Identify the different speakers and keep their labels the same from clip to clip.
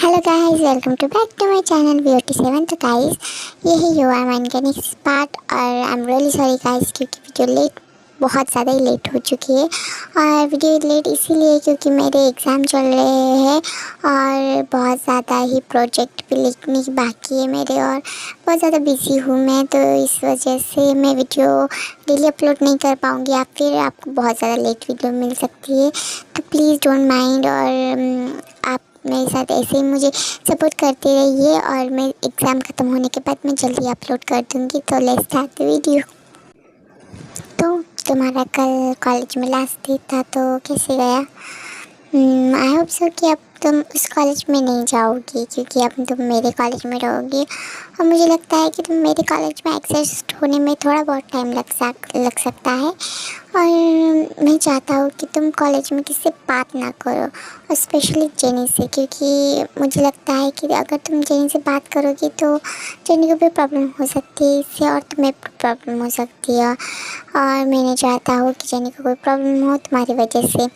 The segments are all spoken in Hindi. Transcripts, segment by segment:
Speaker 1: Hello guys, welcome to back to my channel VOT7। तो गाइस, ये है यू आर माइन का नेक्स्ट पार्ट और I am really sorry guys क्योंकि वीडियो बहुत ज़्यादा ही लेट हो चुकी है। और वीडियो लेट इसीलिए क्योंकि मेरे एग्ज़ाम चल रहे हैं और बहुत ज़्यादा ही प्रोजेक्ट भी लिखने की बाकी है मेरे और बहुत ज़्यादा बिजी हूँ मैं, तो इस वजह से मैं वीडियो डेली अपलोड नहीं कर पाऊँगी या फिर आपको बहुत ज़्यादा लेट वीडियो मिल सकती है। तो प्लीज़ डोंट माइंड और आप मेरे साथ ऐसे ही मुझे सपोर्ट करते रहिए और मैं एग्ज़ाम ख़त्म होने के बाद मैं जल्दी अपलोड कर दूँगी। तो लेट्स स्टार्ट द वीडियो। तो तुम्हारा कल कॉलेज में लास्ट डे था, तो कैसे गया? आई होप सो कि अब तुम उस कॉलेज में नहीं जाओगी क्योंकि अब तुम मेरे कॉलेज में रहोगी और मुझे लगता है कि तुम मेरे कॉलेज में एडजस्ट होने में थोड़ा बहुत टाइम लग सकता है। और मैं चाहता हूँ कि तुम कॉलेज में किससे बात ना करो और स्पेशली जेनी से, क्योंकि मुझे लगता है कि अगर तुम जेनी से बात करोगी तो जेनी को भी प्रॉब्लम हो सकती है इससे और तुम्हें प्रॉब्लम हो सकती है और मैं नहीं चाहता हूँ कि जेनी को कोई प्रॉब्लम हो तुम्हारी वजह से।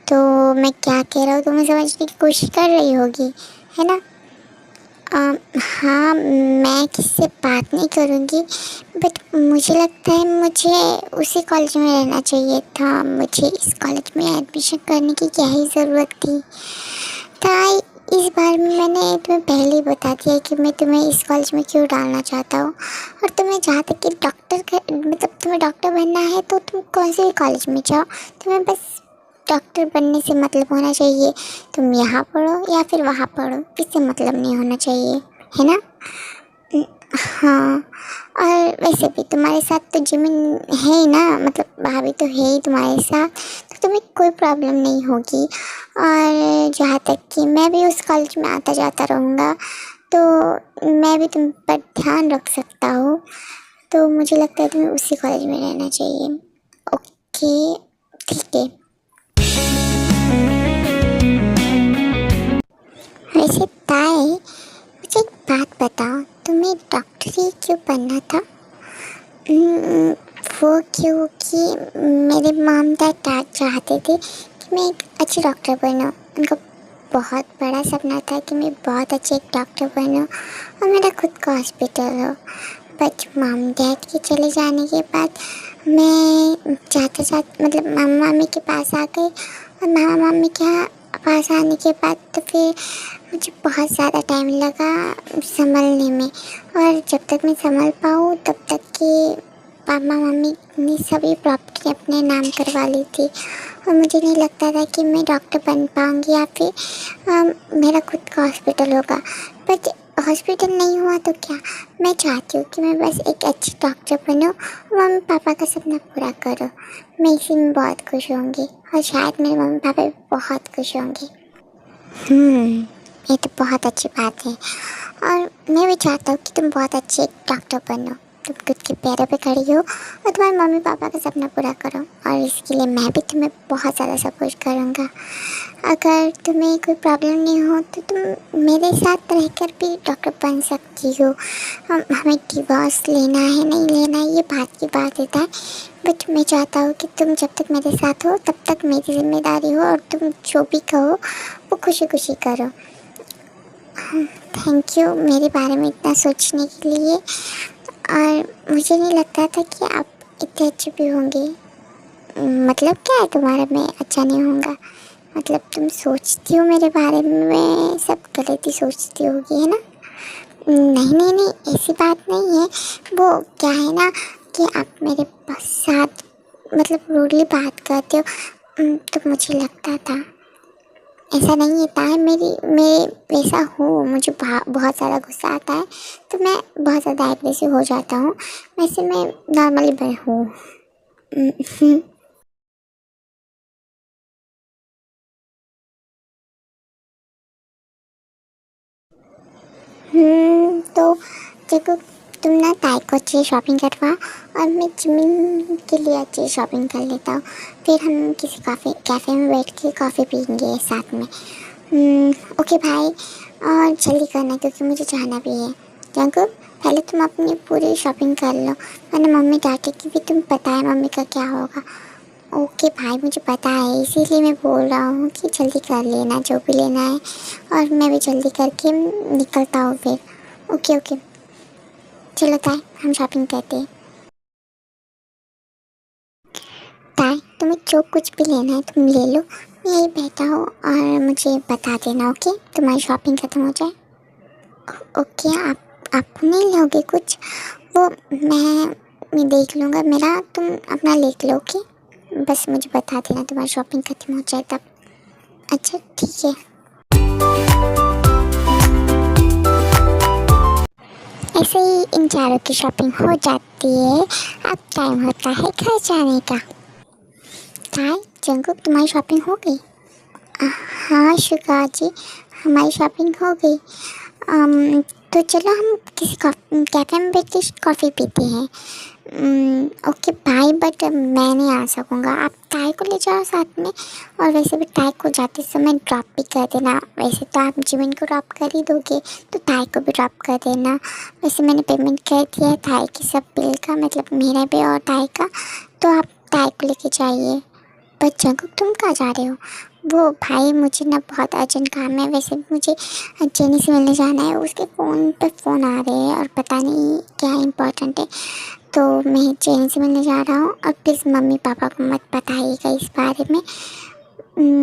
Speaker 1: तो मैं क्या कह रहा हूँ तुम्हें समझने की कोशिश कर रही होगी, है ना? हाँ, मैं किससे बात नहीं करूँगी, बट मुझे लगता है मुझे उसी कॉलेज में रहना चाहिए था। मुझे इस कॉलेज में एडमिशन करने की क्या ही ज़रूरत थी। तो इस बार में मैंने तुम्हें पहले ही बता दिया कि मैं तुम्हें इस कॉलेज में क्यों डालना चाहता हूँ। और तुम्हें जहाँ तक कि मतलब तुम्हें डॉक्टर बनना है तो तुम कौन से भी कॉलेज में जाओ, तुम्हें बस डॉक्टर बनने से मतलब होना चाहिए। तुम यहाँ पढ़ो या फिर वहाँ पढ़ो, इससे मतलब नहीं होना चाहिए, है ना? हाँ, और वैसे भी तुम्हारे साथ तो जिमिन है ही ना, मतलब भाभी तो है ही तुम्हारे साथ, तो तुम्हें कोई प्रॉब्लम नहीं होगी। और जहाँ तक कि मैं भी उस कॉलेज में आता जाता रहूँगा तो मैं भी तुम पर ध्यान रख सकता हूँ। तो मुझे लगता है तुम्हें उसी कॉलेज में रहना चाहिए। ओके, ठीक है। वैसे ताई, मुझे एक बात बताओ, तुम्हें डॉक्टरी क्यों बनना था? वो क्योंकि मेरे मॉम डैड चाहते थे कि मैं एक अच्छी डॉक्टर बनूं। उनका बहुत बड़ा सपना था कि मैं बहुत अच्छे एक डॉक्टर बनूं और मेरा खुद का हॉस्पिटल हो। बट मॉम डैड के चले जाने के बाद मैं मतलब मामा मामी के पास आ गई और मामा मामी के पास आने के बाद तो फिर मुझे बहुत ज़्यादा टाइम लगा संभलने में। और जब तक मैं संभल पाऊँ तब तक कि पापा मम्मी ने सभी प्रॉपर्टी अपने नाम करवा ली थी और मुझे नहीं लगता था कि मैं डॉक्टर बन पाऊँगी या फिर मेरा खुद का हॉस्पिटल होगा। बट हॉस्पिटल नहीं हुआ तो क्या, मैं चाहती हूँ कि मैं बस एक अच्छी डॉक्टर बनूँ और मम्मी पापा का सपना पूरा करूँ। मैं इसी में बहुत खुश होंगी और शायद मेरे मम्मी पापा भी बहुत खुश होंगे। ये तो बहुत अच्छी बात है और मैं भी चाहता हूँ कि तुम बहुत अच्छे डॉक्टर बनो, तुम खुद के पैरों पे खड़ी हो और तुम्हारे मम्मी पापा का सपना पूरा करो। और इसके लिए मैं भी तुम्हें बहुत ज़्यादा सपोर्ट करूँगा। अगर तुम्हें कोई प्रॉब्लम नहीं हो तो तुम मेरे साथ रहकर भी डॉक्टर बन सकती हो। हमें डिवोर्स लेना है नहीं लेना है ये बात की बात होता है, बट मैं चाहता हूँ कि तुम जब तक मेरे साथ हो तब तक मेरी जिम्मेदारी हो और तुम जो भी कहो वो खुशी खुशी करो। थैंक यू मेरे बारे में इतना सोचने के लिए। और मुझे नहीं लगता था कि आप इतने अच्छे भी होंगे। मतलब क्या है तुम्हारे में अच्छा नहीं होगा? मतलब तुम सोचती हो मेरे बारे में सब गलत ही सोचती होगी, है ना? नहीं नहीं नहीं, ऐसी बात नहीं है। वो क्या है ना कि आप मेरे साथ मतलब रूडली बात करते हो, तो मुझे लगता था ऐसा नहीं है। ताई मैं वैसा हूँ, मुझे बहुत ज़्यादा गुस्सा आता है तो मैं बहुत ज़्यादा एग्रेसिव हो जाता हूँ। वैसे मैं नॉर्मली हूँ। तो देखो, तुम ना ताई को अच्छी शॉपिंग करवा और मैं जिमिन के लिए अच्छी शॉपिंग कर लेता हूँ। फिर हम किसी कैफ़े में बैठ के कॉफ़ी पीएंगे साथ में। ओके भाई, और जल्दी करना क्योंकि मुझे जाना भी है। जंकु, पहले तुम अपनी पूरी शॉपिंग कर लो वरना मम्मी डांटेगी भी। तुम पता है मम्मी का क्या होगा। ओके भाई, मुझे पता है, इसीलिए मैं बोल रहा हूँ कि जल्दी कर लेना जो भी लेना है, और मैं भी जल्दी करके निकलता हूँ फिर। ओके ओके, चलो ताई, हम शॉपिंग करते हैं। ताई, तुम्हें जो कुछ भी लेना है तुम ले लो, मैं यही बैठा हूँ, और मुझे बता देना, ओके, तुम्हारी शॉपिंग ख़त्म हो जाए। ओके, आप नहीं लोगे कुछ? वो मैं देख लूँगा मेरा, तुम अपना ले लो, ओके। बस मुझे बता देना तुम्हारी शॉपिंग ख़त्म हो जाए तब। अच्छा ठीक है। ऐसे ही इन चारों की शॉपिंग हो जाती है। अब टाइम होता है घर जाने का। काय, जंकुक, तुम्हारी शॉपिंग हो गई? हाँ शुगा जी, हमारी शॉपिंग हो गई। तो चलो हम किसी कैफ़े में बैठ के कॉफ़ी पीते हैं। ओके भाई, बट मैं नहीं आ सकूँगा, आप ताई को ले जाओ साथ में, और वैसे भी ताई को जाते समय ड्रॉप भी कर देना। वैसे तो आप जिमिन को ड्रॉप कर ही दोगे, तो ताई को भी ड्रॉप कर देना। वैसे मैंने पेमेंट कर दिया है ताई की सब बिल का, मतलब मेरा भी और ताई का, तो आप ताई को लेके जाइए। बट जंकुक, तुम कहाँ जा रहे हो? वो भाई, मुझे ना बहुत अर्जेंट काम है, वैसे भी मुझे जेनी से मिलने जाना है, उसके फ़ोन पे फ़ोन आ रहे हैं और पता नहीं क्या इम्पोर्टेंट है, तो मैं जेनी से मिलने जा रहा हूँ। और प्लीज़ मम्मी पापा को मत बताइएगा इस बारे में,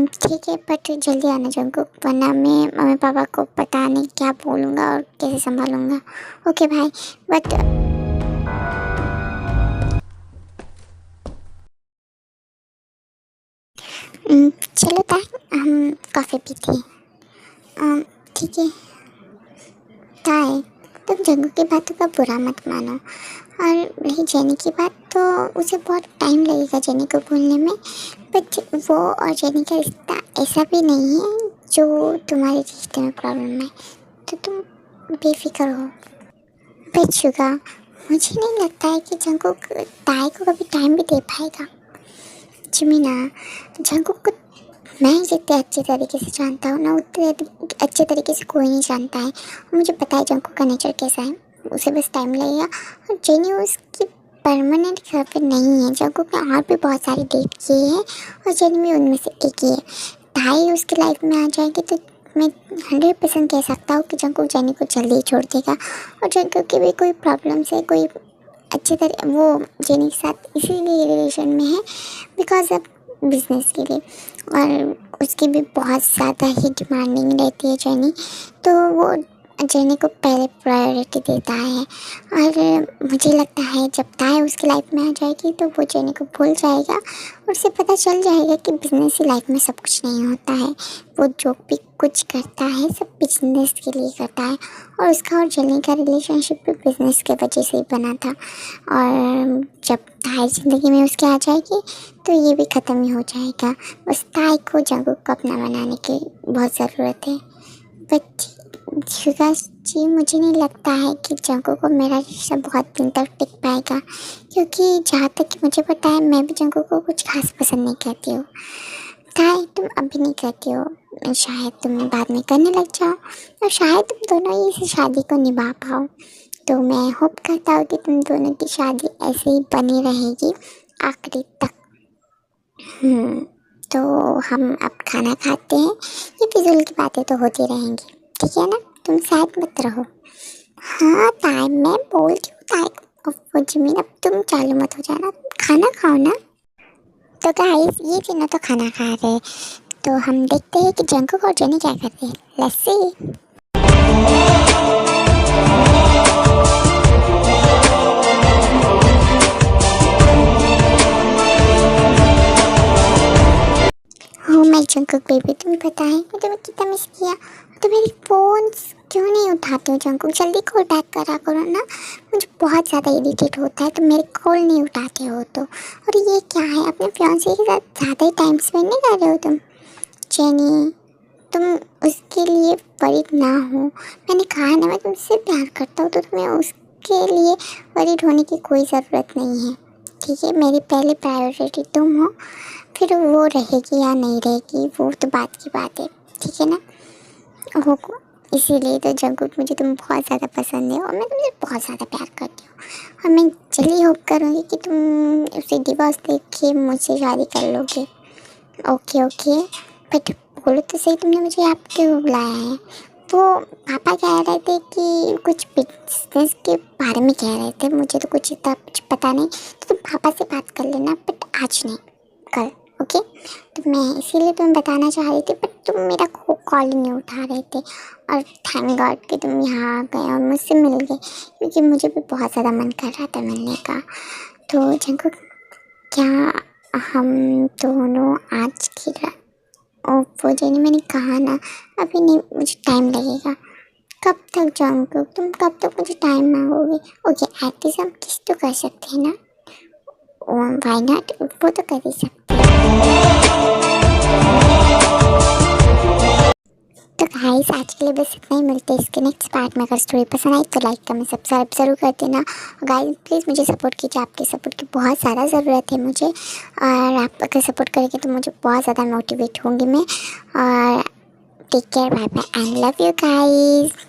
Speaker 1: ठीक है? बट जल्दी आना जंकुक, वरना मैं मम्मी पापा को पता नहीं क्या बोलूँगा और कैसे संभालूँगा। ओके भाई, बट चलो ताई, हम कॉफ़ी पीते हैं। ठीक है ताई, तुम जंगू की बातों का बुरा मत मानो, और रही जेनी की बात, तो उसे बहुत टाइम लगेगा जेनी को भूलने में, बट वो और जेनी का रिश्ता ऐसा भी नहीं है जो तुम्हारे रिश्ते में प्रॉब्लम है, तो तुम बेफिक्र हो। बट शुगा, मुझे नहीं लगता है कि जंगू ताई को कभी टाइम भी दे पाएगा। जिमिना, जंगू को मैं जितने अच्छे तरीके से जानता हूँ ना, उतने अच्छे तरीके से कोई नहीं जानता है। मुझे पता है जंकू का नेचर कैसा है, उसे बस टाइम लगेगा। और जेनी उसकी परमानेंट गर्लफ्रेंड नहीं है। जंकू ने और भी बहुत सारे डेट किए हैं, और जेनी भी उनमें से एक ही है। ताई उसकी लाइफ में आ जाएगी तो मैं 100% कह सकता हूँ कि जंकू जेनी को जल्दी ही छोड़ देगा। और जंकू की भी कोई प्रॉब्लम से कोई अच्छे तरह वो जेनी के साथ इसीलिए रिलेशन में है बिकॉज ऑफ बिजनेस के लिए, और उसकी भी बहुत ज़्यादा ही डिमांडिंग रहती है जेनी, तो वो जेनी को पहले प्रायोरिटी देता है। और मुझे लगता है जब ताई उसकी लाइफ में आ जाएगी तो वो जेनी को भूल जाएगा, और उसे पता चल जाएगा कि बिजनेस ही लाइफ में सब कुछ नहीं होता है। वो जो भी कुछ करता है सब बिजनेस के लिए करता है, और उसका और जेनी का रिलेशनशिप भी बिजनेस के वजह से ही बना था। और जब ताई ज़िंदगी में उसके आ जाएगी तो ये भी ख़त्म ही हो जाएगा। बस ताई को जंगू को अपना बनाने की बहुत ज़रूरत है। बट शुगा जी, मुझे नहीं लगता है कि जंगू को मेरा रिश्ता बहुत दिन तक टिक पाएगा, क्योंकि जहाँ तक कि मुझे पता है मैं भी जंगू को कुछ खास पसंद नहीं करती हूँ। ताई, तुम अभी नहीं करती हो, शायद तुम बाद में करने लग जाओ, और शायद तुम दोनों ही इस शादी को निभा पाओ। तो मैं होप करता हूँ कि तुम दोनों की शादी ऐसे ही बनी रहेगी आखिरी तक। तो हम अब खाना खाते हैं, ये फिजूल की बातें तो होती रहेंगी, ठीक है ना? तुम साथ मत रहो। हाँ ताई, मैं बोलती हूँ ताई को। वो जमीन, अब तुम चालू मत हो जाना, खाना खाओ ना। तो गाइस, ये तीनों तो खाना खा रहे हैं, तो हम देखते हैं कि जंकुक और जेनी क्या करते हैं। Let's see. हो माय जंकुक बेबी, तुम्हें पता है मैं तुम्हें कितना मिस किया। तो मेरी फ़ोन क्यों नहीं उठाते हो जंकुक? जल्दी कॉल बैक करा करो ना, मुझे बहुत ज़्यादा इरिटेट होता है तो मेरे कॉल नहीं उठाते हो तो। और ये क्या है, अपने फियांसे के साथ ज़्यादा ही टाइम स्पेंड नहीं कर रहे हो तुम? जेनी, तुम उसके लिए वरीड ना हो। मैंने कहा ना, मैं तुमसे प्यार करता हूँ, तो तुम्हें उसके लिए वरीड होने की कोई ज़रूरत नहीं है, ठीक है? मेरी पहले प्रायोरिटी तुम हो, फिर वो रहेगी या नहीं रहेगी वो तो बात की बात है, ठीक है ना? हो, इसीलिए तो जंकुक, मुझे तुम बहुत ज़्यादा पसंद है और मैं तुमसे बहुत ज़्यादा प्यार करती हूँ। और मैं जल्दी होप करूँगी कि तुम उसे डिवोर्स देके मुझसे शादी कर लोगे। ओके ओके, बट बोलो तो सही, तुमने मुझे यहाँ पे क्यों बुलाया है? वो पापा कह रहे थे कि कुछ बिजनेस के बारे में कह रहे थे, मुझे तो कुछ इतना कुछ पता नहीं, तो तुम पापा से बात कर लेना, बट आज नहीं, कल। ओके, तो मैं इसीलिए तुम्हें बताना चाह रही थी, बट तुम मेरा कॉल ही नहीं उठा रहे थे। और थैंक गॉड कि तुम यहाँ आ गए और मुझसे मिल गए, क्योंकि मुझे भी बहुत ज़्यादा मन कर रहा था मिलने का। तो जंकुक, क्या हम दोनों आज की रात, ओ वो जेनी, मैंने कहा ना अभी नहीं, मुझे टाइम लगेगा। कब तक जंकुक, तुम कब तक मुझे टाइम मांगोगे? ओके, एटलीस्ट हम किस तो कर सकते हैं ना, वाई नॉट, वो तो कर ही सकते हैं। तो गाइस, आज के लिए बस इतना ही, मिलते हैं इसके नेक्स्ट पार्ट में। अगर स्टोरी पसंद आई तो लाइक कमेंट सब्सक्राइब जरूर कर देना। गाइस प्लीज़ मुझे सपोर्ट कीजिए, आपके सपोर्ट की बहुत ज़्यादा ज़रूरत है मुझे, और आप अगर सपोर्ट करेंगे तो मुझे बहुत ज़्यादा मोटिवेट होंगी मैं। और take care, bye bye and love you guys.